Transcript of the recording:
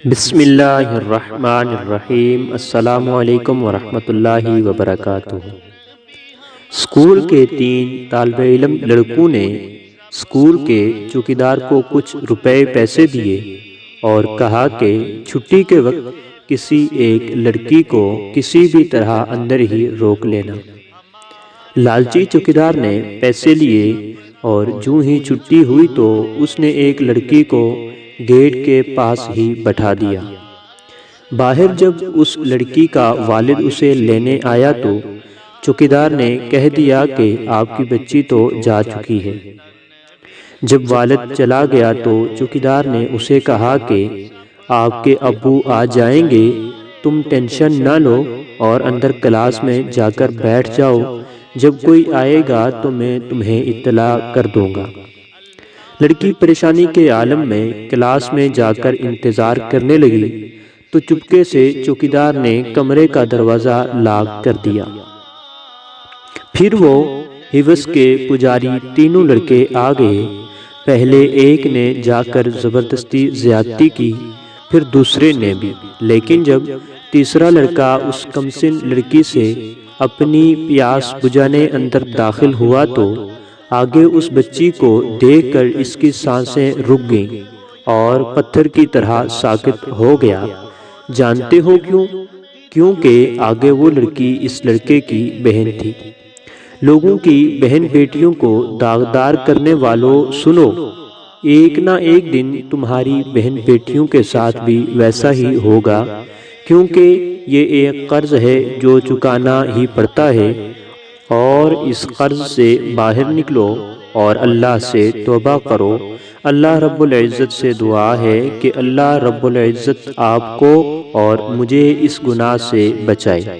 بسم اللہ الرحمن الرحیم۔ السلام علیکم ورحمۃ اللہ وبرکاتہ۔ اسکول کے 3 طالب علم لڑکوں نے اسکول کے چوکیدار کو کچھ روپے پیسے دیے اور کہا کہ چھٹی کے وقت کسی ایک لڑکی کو کسی بھی طرح اندر ہی روک لینا۔ لالچی چوکیدار نے پیسے لیے اور جوں ہی چھٹی ہوئی تو اس نے ایک لڑکی کو گیٹ کے پاس ہی بٹھا دیا۔ باہر جب اس لڑکی کا والد اسے لینے آیا تو چوکیدار نے کہہ دیا کہ آپ کی بچی تو جا چکی ہے۔ جب والد چلا گیا تو چوکیدار نے اسے کہا کہ آپ کے ابو آ جائیں گے، تم ٹینشن نہ لو اور اندر کلاس میں جا کر بیٹھ جاؤ، جب کوئی آئے گا تو میں تمہیں اطلاع کر دوں گا۔ لڑکی پریشانی کے عالم میں کلاس میں جا کر انتظار کرنے لگی تو چپکے سے چوکیدار نے کمرے کا دروازہ لاک کر دیا۔ پھر وہ حوث کے پجاری تینوں لڑکے آ گئے۔ پہلے ایک نے جا کر زبردستی زیادتی کی، پھر دوسرے نے بھی، لیکن جب تیسرا لڑکا اس کمسن لڑکی سے اپنی پیاس بجھانے اندر داخل ہوا تو آگے اس بچی کو دیکھ کر اس کی سانسیں رک گئیں اور پتھر کی طرح ساکت ہو گیا۔ جانتے ہو کیوں؟ کیونکہ آگے وہ لڑکی اس لڑکے کی بہن تھی۔ لوگوں کی بہن بیٹیوں کو داغدار کرنے والوں سنو، ایک نہ ایک دن تمہاری بہن بیٹیوں کے ساتھ بھی ویسا ہی ہوگا، کیونکہ یہ ایک قرض ہے جو چکانا ہی پڑتا ہے، اور اس قرض سے باہر نکلو اور اللہ سے توبہ کرو۔ اللہ رب العزت سے دعا ہے کہ اللہ رب العزت آپ کو اور مجھے اس گناہ سے بچائے۔